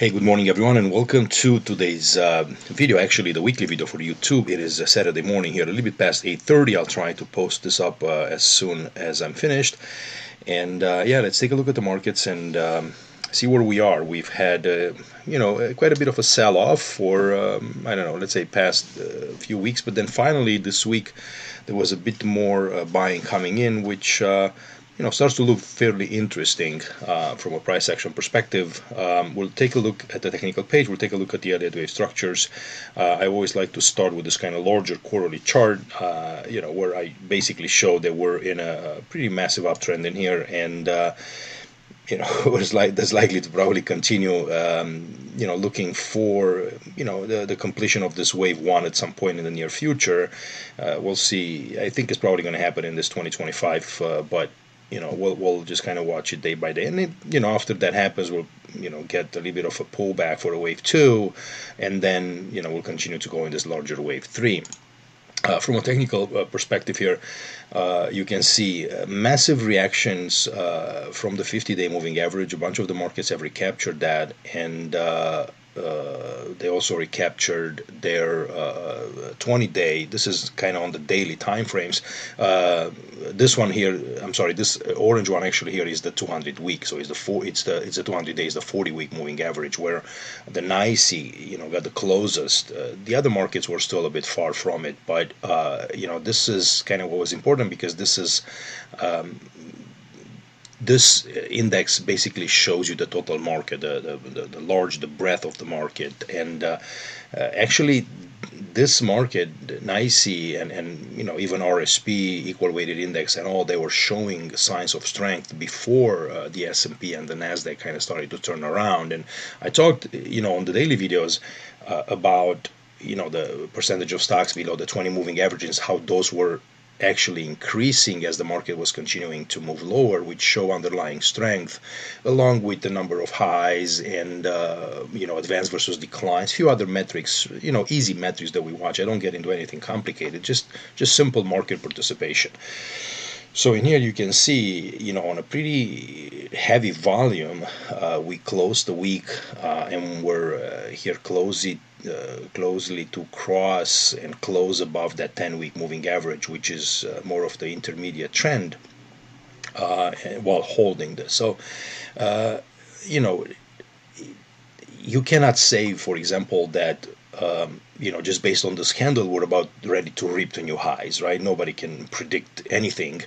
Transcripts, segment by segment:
Hey, good morning, everyone, and welcome to today's video. Actually, the weekly video for YouTube. It is Saturday morning here, a little bit past 8:30. I'll try to post this up as soon as I'm finished. And yeah, let's take a look at the markets and see where we are. We've had, quite a bit of a sell-off for I don't know, let's say past few weeks, but then finally this week there was a bit more buying coming in, which starts to look fairly interesting from a price action perspective. We'll take a look at the technical page. We'll take a look at the Elliott wave structures. I always like to start with this kind of larger quarterly chart, where I basically show that we're in a pretty massive uptrend in here, and was like that's likely to probably continue. Looking for the completion of this wave one at some point in the near future. We'll see. I think it's probably going to happen in this 2025, but we'll just kind of watch it day by day, and after that happens, we'll get a little bit of a pullback for a wave two, and then we'll continue to go in this larger wave three. From a technical perspective here, you can see massive reactions from the 50-day moving average. A bunch of the markets have recaptured that, and they also recaptured their 20-day. This is kind of on the daily time frames. This one here, I'm sorry, this orange one actually here is the 200 week. So it's the 200 days, the 40-week moving average, where the NYSE got the closest. The other markets were still a bit far from it, but this is kind of what was important, because this index basically shows you the total market, the breadth of the market, and actually this market, NYSE and even RSP, equal weighted index, and all, they were showing signs of strength before the S&P and the Nasdaq kind of started to turn around. And I talked on the daily videos about the percentage of stocks below the 20 moving averages, how those were actually increasing as the market was continuing to move lower, which show underlying strength, along with the number of highs and advance versus declines, few other metrics, easy metrics that we watch. I don't get into anything complicated, just simple market participation. So in here you can see, on a pretty heavy volume, we closed the week, and we're here closely to cross and close above that 10-week moving average, which is more of the intermediate trend, while holding this. So, you cannot say, for example, that just based on this candle, we're about ready to reap to new highs, right? Nobody can predict anything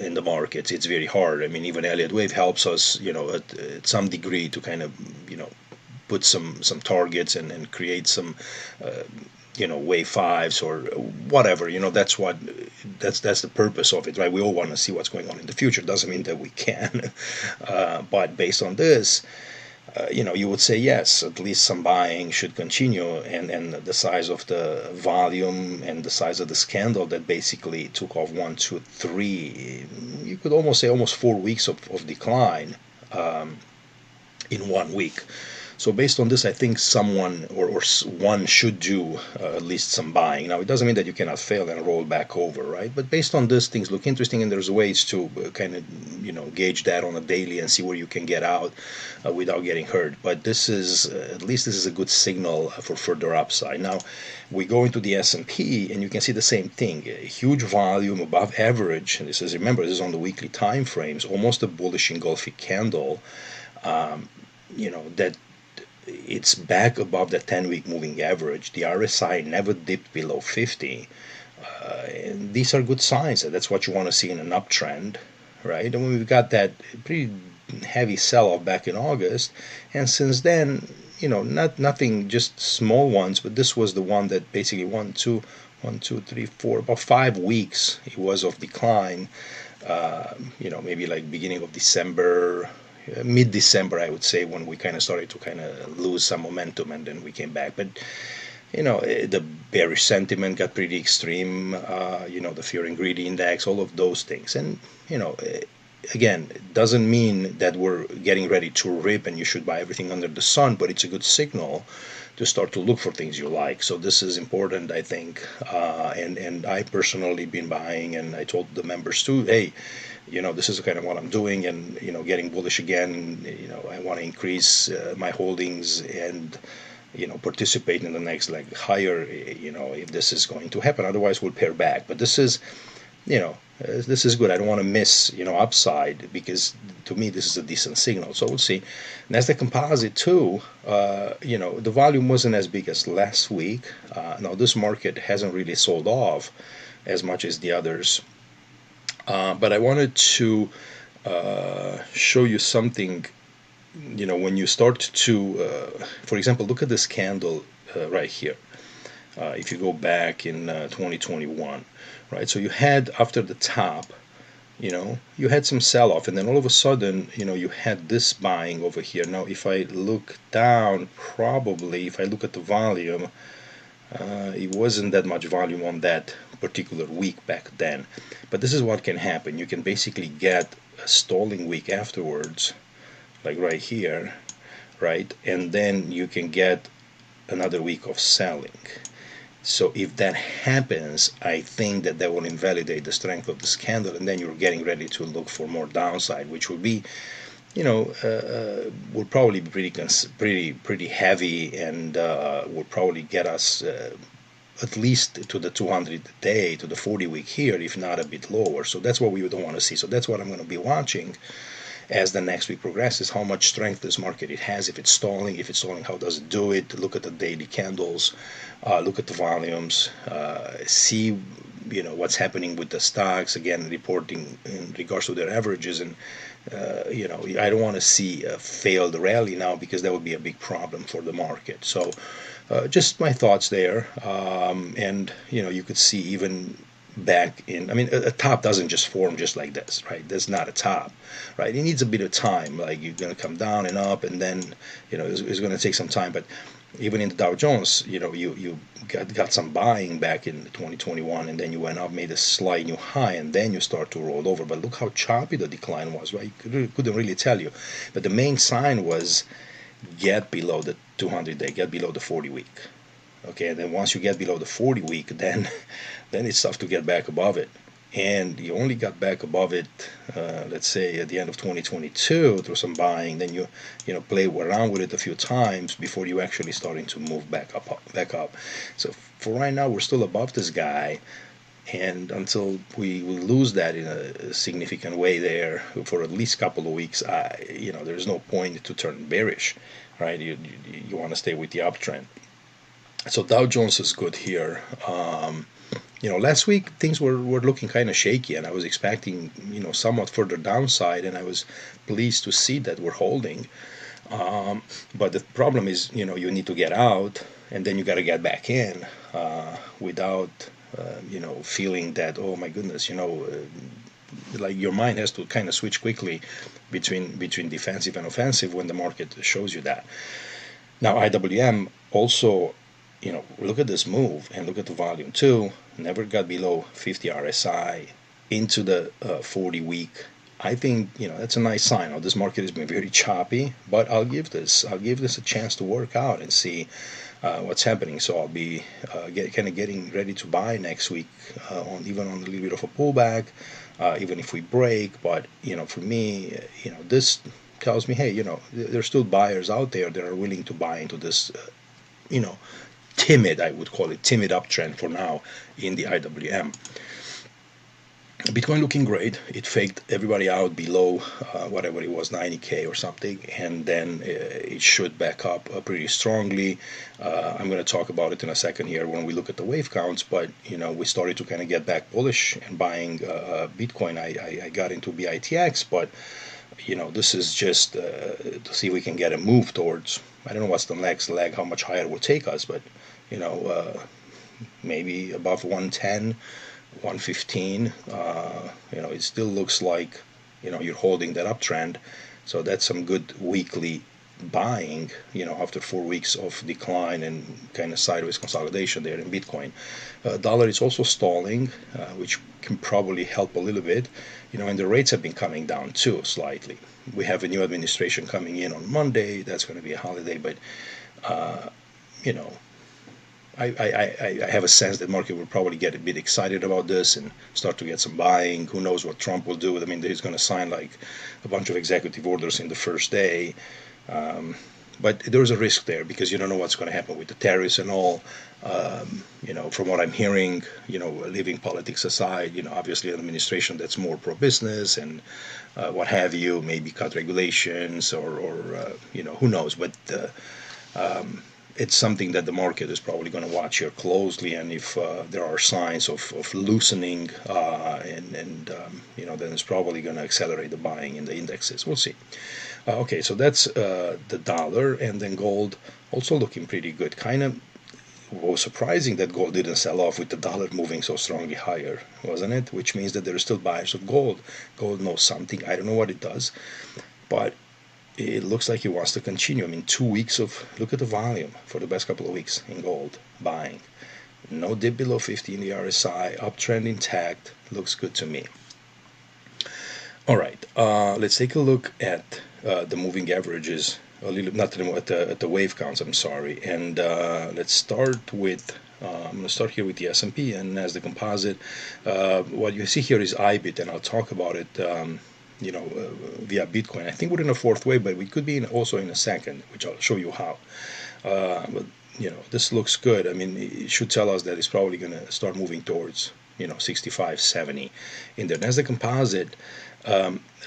in the markets. It's very hard. I mean, even Elliott wave helps us, at some degree, to kind of, put some targets and create some, wave fives or whatever. That's the purpose of it, right? We all want to see what's going on in the future. Doesn't mean that we can, but based on this, you would say yes, at least some buying should continue, and the size of the volume and the size of this candle that basically took off 1, 2, 3, you could almost say almost 4 weeks of decline in 1 week. So based on this, I think someone or one should do at least some buying. Now, it doesn't mean that you cannot fail and roll back over, right? But based on this, things look interesting, and there's ways to kind of gauge that on a daily and see where you can get out without getting hurt. But this is at least this is a good signal for further upside. Now, we go into the S&P, and you can see the same thing: a huge volume above average. And remember, this is on the weekly time frames, almost a bullish engulfing candle. That it's back above the 10-week moving average. The RSI never dipped below 50. And these are good signs. That's what you want to see in an uptrend, right? And we've got that pretty heavy sell-off back in August, and since then, nothing, just small ones, but this was the one that basically 1, 2, 3, 4, about 5 weeks it was of decline. Maybe like beginning of December, mid-December, I would say, when we kind of started to kind of lose some momentum, and then we came back. But the bearish sentiment got pretty extreme. The fear and greed index, all of those things, and again, it doesn't mean that we're getting ready to rip and you should buy everything under the sun, but it's a good signal to start to look for things you like. So this is important, I think, and I personally been buying, and I told the members too, hey, this is kind of what I'm doing, and getting bullish again. I want to increase my holdings and participate in the next like higher. If this is going to happen, otherwise we'll pair back. But this is good. I don't want to miss upside, because to me this is a decent signal. So we'll see. Nasdaq Composite too. The volume wasn't as big as last week. Now this market hasn't really sold off as much as the others. But I wanted to show you something. When you start to, for example, look at this candle right here. If you go back in 2021, right? So you had, after the top, you had some sell-off, and then all of a sudden, you had this buying over here. Now, if I look down, probably, if I look at the volume, it wasn't that much volume on that particular week back then. But this is what can happen. You can basically get a stalling week afterwards, like right here, right? And then you can get another week of selling. So if that happens, I think that will invalidate the strength of this candle, and then you're getting ready to look for more downside, which will be, will probably be pretty heavy, and will probably get us at least to the 200 day, to the 40-week here, if not a bit lower. So that's what we don't want to see. So that's what I'm going to be watching as the next week progresses, how much strength this market it has. If it's stalling, how does it do it? Look at the daily candles, look at the volumes, see what's happening with the stocks, again reporting in regards to their averages. And I don't want to see a failed rally now, because that would be a big problem for the market. So just my thoughts there. And you could see even back in, I mean, a top doesn't just form just like this, right? That's not a top, right? It needs a bit of time. Like, you're going to come down and up, and then it's going to take some time. But even in the Dow Jones, you got some buying back in 2021, and then you went up, made a slight new high, and then you start to roll over. But look how choppy the decline was, right? Couldn't really tell you. But the main sign was get below the 200 day, get below the 40 week. Okay, and then once you get below the 40 week, then it's tough to get back above it. And you only got back above it, let's say at the end of 2022 through some buying. Then you play around with it a few times before you actually starting to move back up. So for right now, we're still above this guy, and until we lose that in a significant way there for at least a couple of weeks, there's no point to turn bearish, right? You want to stay with the uptrend. So Dow Jones is good here. Last week things were looking kind of shaky, and I was expecting somewhat further downside, and I was pleased to see that we're holding. But the problem is, you need to get out, and then you got to get back in without, feeling that, oh my goodness, like your mind has to kind of switch quickly between defensive and offensive when the market shows you that. Now IWM also, look at this move and look at the volume too. Never got below 50 RSI into the 40 week. I think that's a nice sign. Now, this market has been very choppy, but I'll give this a chance to work out and see what's happening. So I'll be kind of getting ready to buy next week, even on a little bit of a pullback, even if we break. But for me, this tells me, hey, there's still buyers out there that are willing to buy into this, timid, I would call it timid uptrend for now in the IWM. Bitcoin looking great. It faked everybody out below whatever it was, 90K or something, and then it should back up pretty strongly. I'm going to talk about it in a second here when we look at the wave counts, but we started to kind of get back bullish and buying Bitcoin. I got into BITX, but this is just to see if we can get a move towards, I don't know what's the next leg, how much higher it will take us, but maybe above 110, 115. It still looks like you're holding that uptrend, so that's some good weekly buying after 4 weeks of decline and kind of sideways consolidation there in Bitcoin. Dollar is also stalling, which can probably help a little bit, and the rates have been coming down too slightly. We have a new administration coming in on Monday. That's going to be a holiday, but I have a sense that market will probably get a bit excited about this and start to get some buying. Who knows what Trump will do? I mean, he's going to sign like a bunch of executive orders in the first day. Um, but there's a risk there because you don't know what's going to happen with the tariffs and all. From what I'm hearing, leaving politics aside, obviously an administration that's more pro-business and what have you, maybe cut regulations or who knows. But it's something that the market is probably going to watch here closely, and if there are signs of loosening, then it's probably going to accelerate the buying in the indexes. We'll see. Okay, so that's the dollar, and then gold also looking pretty good. Kind of was surprising that gold didn't sell off with the dollar moving so strongly higher, wasn't it? Which means that there are still buyers of gold. Gold knows something. I don't know what it does, but it looks like it wants to continue. I mean, 2 weeks of look at the volume for the best couple of weeks in gold buying. No dip below 50 in the RSI, uptrend intact. Looks good to me. All right, let's take a look at the moving averages. A little, not at the wave counts. I'm sorry, and let's start with. I'm going to start here with the S&P and as the composite. What you see here is IBIT, and I'll talk about it. Via Bitcoin. I think we're in a fourth wave, but we could be also in a second, which I'll show you how. But this looks good. I mean, it should tell us that it's probably going to start moving towards 65, 70 in there. As the composite,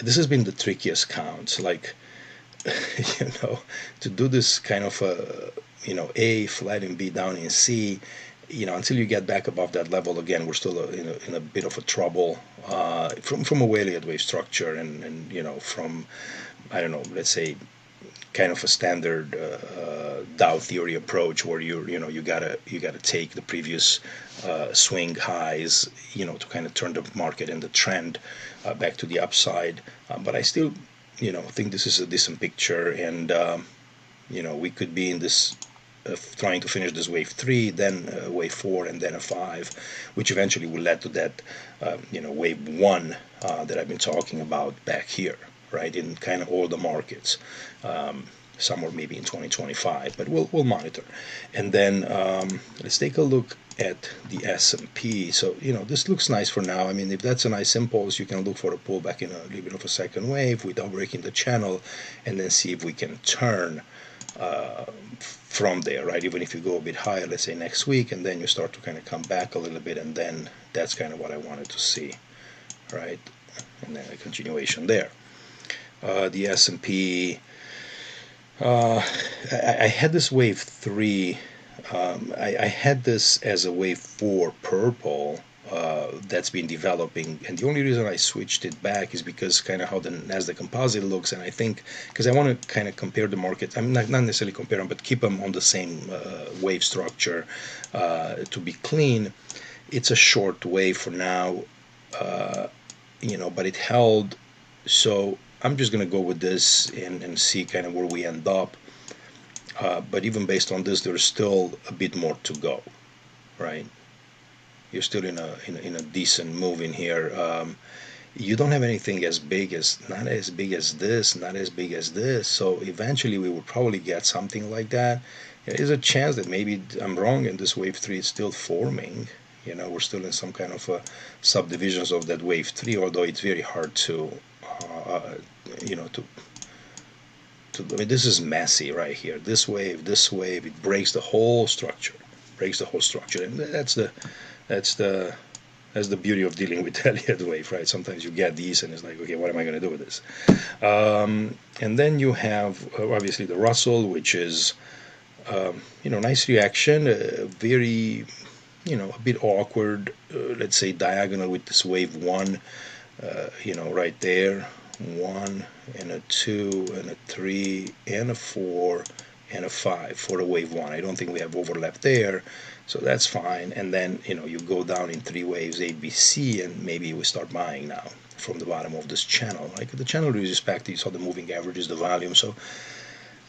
this has been the trickiest count. Like, to do this kind of A flat in B down in C, until you get back above that level again, we're still in a bit of a trouble from a Elliott wave structure and from, I don't know, let's say kind of a standard Dow theory approach where you gotta take the previous swing highs to kind of turn the market and the trend back to the upside. But I still think this is a decent picture, and we could be in this trying to finish this wave 3, then wave 4, and then a 5, which eventually will lead to that wave 1 that I've been talking about back here, right, in kind of all the markets, somewhere maybe in 2025, but we'll monitor. And then let's take a look at the S&P. So this looks nice for now. I mean, if that's a nice impulse, you can look for a pullback in a little bit of a second wave without breaking the channel, and then see if we can turn from there, right? Even if you go a bit higher, let's say next week, and then you start to kind of come back a little bit, and then that's kind of what I wanted to see, right? And then a continuation there. The S&P, I had this wave 3. I had this as a wave 4 purple that's been developing, and the only reason I switched it back is because kind of how the Nasdaq Composite looks, and I think because I want to kind of compare the market. I'm not necessarily compare them, but keep them on the same wave structure to be clean. It's a short wave for now, but it held. So I'm just going to go with this and see kind of where we end up. But even based on this, there's still a bit more to go, right? You're still in a decent move in here. You don't have anything not as big as this, not as big as this. So eventually we will probably get something like that. There is a chance that maybe I'm wrong and this wave 3 is still forming. We're still in some kind of subdivisions of that wave 3, although it's very hard to, I mean, this is messy right here. This wave, it breaks the whole structure, and that's the beauty of dealing with Elliott wave, right? Sometimes you get these, and it's like, okay, what am I going to do with this? And then you have obviously the Russell, which is nice reaction, very a bit awkward, let's say diagonal with this wave 1, right there. 1 and a 2 and a 3 and a 4 and a 5 for a wave 1. I don't think we have overlap there, so that's fine. And then you go down in 3 waves A, B, C, and maybe we start buying now from the bottom of this channel. Like the channel respect, you saw the moving averages, the volume. So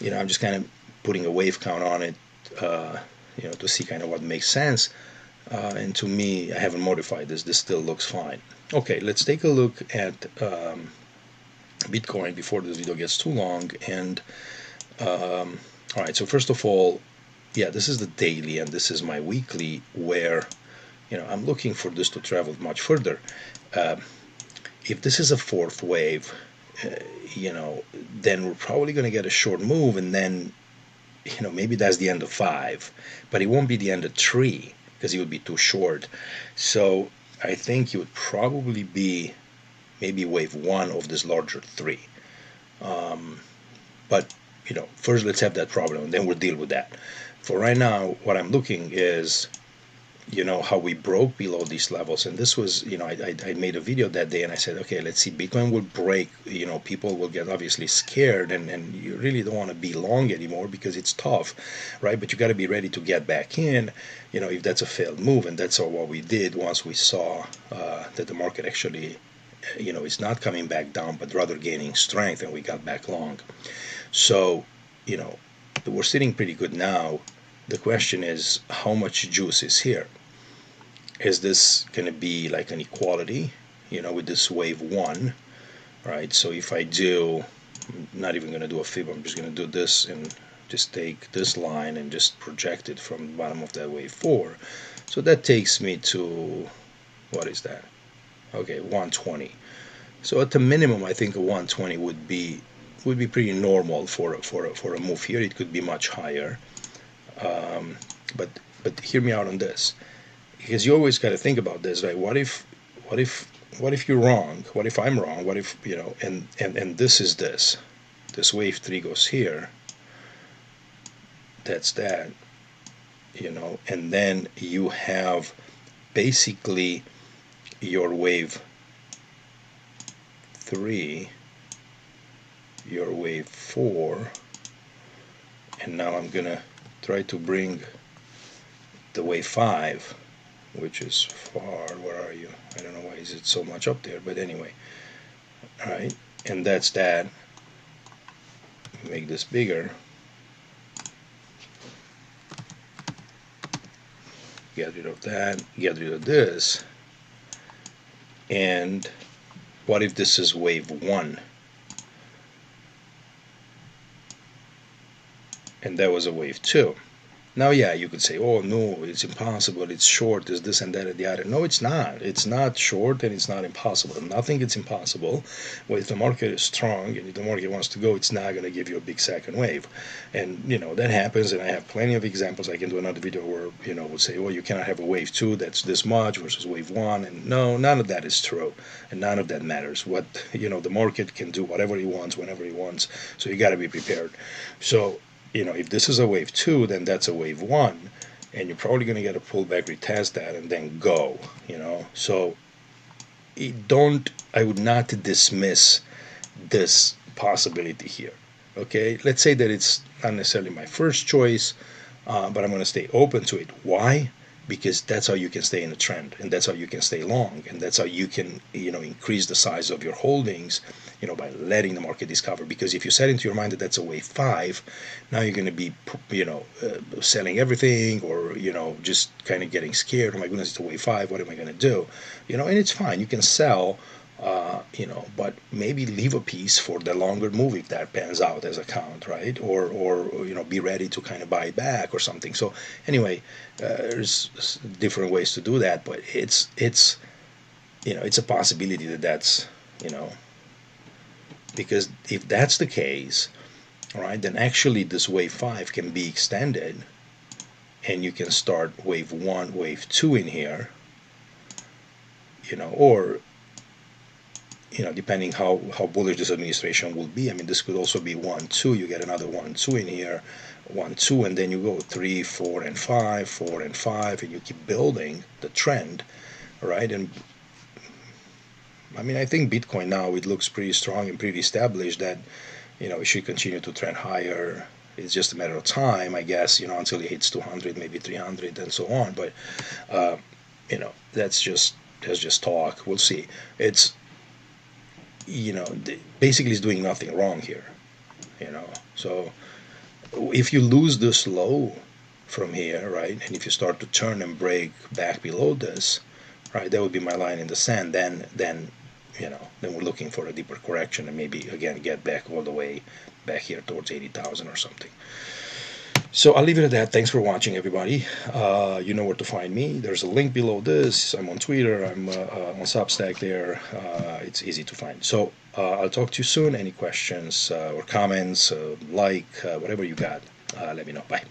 I'm just kind of putting a wave count on it, to see kind of what makes sense. And to me, I haven't modified this. This still looks fine. Okay, let's take a look at Bitcoin before this video gets too long. And all right, so first of all, yeah, this is the daily, and this is my weekly, where I'm looking for this to travel much further. Uh, if this is a fourth wave, uh, you know, then we're probably going to get a short move, and then maybe that's the end of five, but it won't be the end of three because it would be too short. So I think it would probably be maybe wave one of this larger three. Um, but first let's have that problem, and then we'll deal with that. For right now, what I'm looking is how we broke below these levels. And this was, I made a video that day, and I said, okay, let's see, Bitcoin will break. People will get obviously scared, and you really don't want to be long anymore because it's tough, right? But you got to be ready to get back in, if that's a failed move. And that's all what we did once we saw that the market actually, is not coming back down, but rather gaining strength, and we got back long. So, you know, we're sitting pretty good now. The question is, how much juice is here? Is this going to be like an equality, with this wave one, right? So if I do, I'm not even going to do a fib, I'm just going to do this and just take this line and just project it from the bottom of that wave four. So that takes me to, what is that? Okay, 120. So at the minimum, I think a 120 would be pretty normal for a move here. It could be much higher, um, but hear me out on this, because you always got to think about this, right? What if what if you're wrong? What if I'm wrong? What if and this is this wave three goes here. That's that, and then you have basically your wave three, your wave four, and now I'm gonna try to bring the wave five, which is far. Where are you? I don't know why is it so much up there, but anyway, all right, and that's that. Make this bigger. Get rid of that. Get rid of this. And what if this is wave one? And that was a wave two. Now, yeah, you could say, oh, no, it's impossible, it's short, it's this and that and the other. No, it's not. It's not short and it's not impossible. Nothing is impossible. Well, if the market is strong and if the market wants to go, it's not going to give you a big second wave. And, that happens, and I have plenty of examples. I can do another video where, we'll say, well, you cannot have a wave two that's this much versus wave one. And no, none of that is true. And none of that matters. What, the market can do whatever he wants, whenever he wants. So you got to be prepared. So, if this is a wave two, then that's a wave one, and you're probably going to get a pullback, retest that, and then go. So I would not dismiss this possibility here. Okay, let's say that it's not necessarily my first choice, but I'm going to stay open to it. Why? Because that's how you can stay in a trend, and that's how you can stay long, and that's how you can increase the size of your holdings, by letting the market discover. Because if you set into your mind that that's a wave five, now you're going to be selling everything, or just kind of getting scared. Oh my goodness, it's a wave five, what am I going to do? And it's fine, you can sell, but maybe leave a piece for the longer move if that pans out as a count, right? Or be ready to kind of buy back or something. So anyway, there's different ways to do that, but it's a possibility that's you know because if that's the case, all right, then actually this wave five can be extended, and you can start wave one, wave two in here, or depending how bullish this administration will be. I mean, this could also be 1, 2. You get another 1, 2 in here, 1, 2, and then you go 3, 4, and 5, 4, and 5, and you keep building the trend, right? And I mean, I think Bitcoin now, it looks pretty strong and pretty established that it should continue to trend higher. It's just a matter of time, I guess, until it hits 200, maybe 300, and so on. But that's just talk. We'll see. It's basically is doing nothing wrong here. So if you lose this low from here, right, and if you start to turn and break back below this, right, that would be my line in the sand. Then we're looking for a deeper correction, and maybe again get back all the way back here towards 80,000 or something. So I'll leave it at that. Thanks for watching, everybody. You know where to find me. There's a link below this. I'm on Twitter. I'm on Substack there. It's easy to find. So I'll talk to you soon. Any questions or comments, whatever you got, let me know. Bye.